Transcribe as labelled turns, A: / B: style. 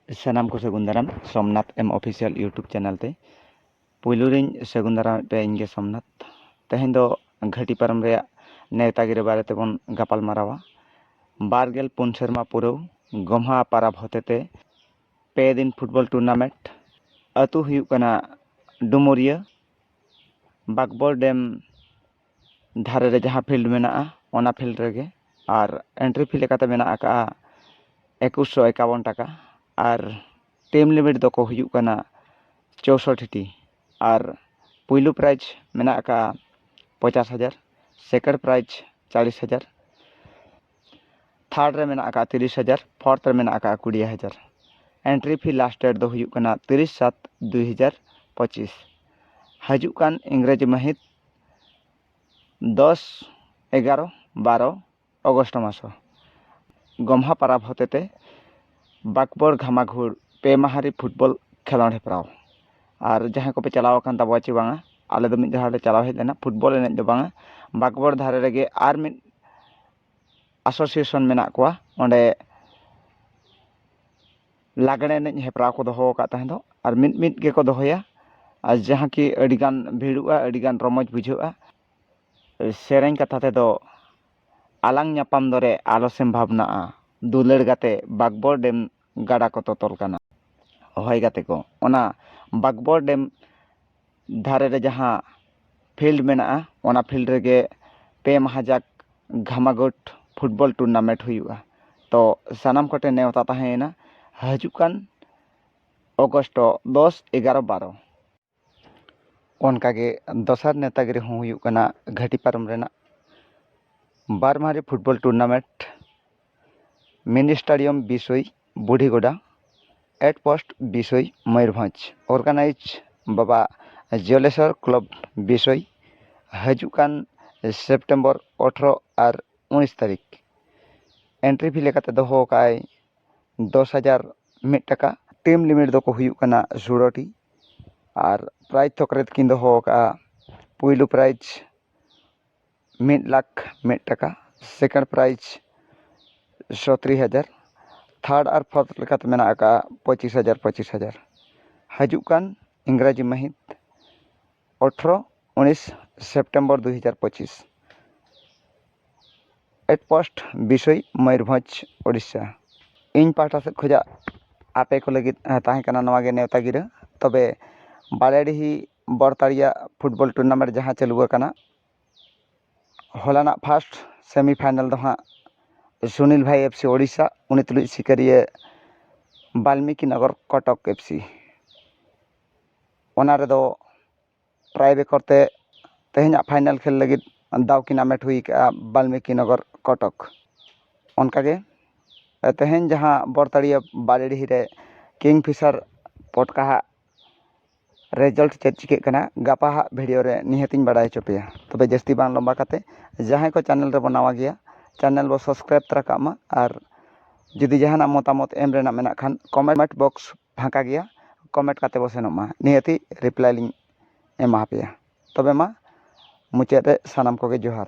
A: सानाम को सगुन दाराम Somnath M official YouTube channel ते पुलुरिन सगुन दाराम पे इंगे सोमनाथ तेहें दो घाटी पारम रे नेतागिरी बारे तेबन गपाल मारावा बारगेल पुन सेरमा पुरव गम्हा पाराब होतेते पे दिन फुटबॉल टूर्नामेंट अतु हुयुग कना डुमोरिया बागबोर डैम धारे रे जहाँ फील्ड मेना ओना फील्ड रेगे और एंट्री फी लेकाते मेना आका 2151 टाका और टीम लिमिट दो को हुयुग कना 64 टी और पुइलू प्राइज मेना आका 50,000 सेकंड प्राइज 40,000 थर्ड रे मेना आका 30,000 फोर्थ रे मेना आका 20,000 एंट्री फी लास्ट डेट दो हुयुग कना 30/7/2025 हजुग कान इंग्रेजी महित 10, 11, 12 अगस्त मासो गम्हा पाराब होतेते बाकबोर घामाघुर पे माहारी फुटबॉल खेलोड हेप्राव और जहाँ को पे चलाव कान ताबा ची बांगा आले दो मिद जहाँ चलाव हेज लेना फुटबॉल एनेज दो बांगा बाकबोर धारे रेगे आर मिद एसोसिएशन मेना कोआ ओंडे लागणे एनेज हेप्राव को दोहो का ताहें दो और मिद गे को दोहोया और जहाँ की अडिगान भिड़ुआ अडिगान रमज बुझुआ सेरेंग कथा ते दो आलांग न्यापाम दरे आलोसेम भावना दुलड़ गाते बागबोर डेम गाड़ा को तोतल काना हय गाते को ओना बागबोर डेम धारे रे जहाँ फील्ड मेना ओना फील्ड रेगे पे महाजाक घामागोट फुटबॉल टूर्नामेंट हुआ तो सानाम कोटे नेवता ताहेना हजुकान अगस्त 10, 11, 12 ओनकागे दोसर नेतागिरी हों हुयुग कना घाटी पारम रेना Barmari football tournament mini stadium Bisoi Budhigoda 8 post Bisoi Mayurbhanj organise Baba Jaleswar club Bisoi हजुकान सेप्टेम्बर 18 और 19 तारीख एंट्री फी लेकाते दोहो काय 10,000 मिड टाका टीम लिमिट दो को हुयुग कना 16 टी और प्राइज थोकरे किन दोहो का पुइलू प्राइज 1 लाख मिड टाका सेकंड प्राइज 70,000 थर्ड और फोर्थ लेकाते मेना आका 25,000 हजुकान इंग्राजी महित 18-19 सितंबर 2025 8 पोस्ट बिसोई मयूरभंज ओडिशा इन पाटा से खोजा आपे को लगी ताहें कना नवा गे नेवता गिरा तबे बालेडीही बरताड़िया फुटबॉल टूर्नामेंट जहाँ चलुआ कना हलाना फर्स्ट सेमीफाइनल दो हाँ सुनील भाई एफसी ओडिशा उनी तुलुज सिकरिए वाल्मीकि नगर कटक एफसी ओना रेदो ट्राइबे करते तेहना फाइनल खेल लगी दाव की नामेट हुई का वाल्मीकि नगर कटक उनकागे तेहन जहाँ बरताड़िया बालेडीही रे किंगफिशर पटका रिजल्ट चेक चिके कना गापा वीडियो रे निहतिन बड़ा चुपिया तबे जस्ती बांग लंबा काते जहाँ को चैनल रे बनावा गया चैनल बो सब्सक्राइब तरका मा और जुदी जहाँ मतामत एम रेना मेना खान कमेंट बॉक्स फाँका गया कमेंट काते बसेनमा निहति रिप्लाई लिंग एमा पे तबे मा मुचाद रे सानाम को गे जोहार।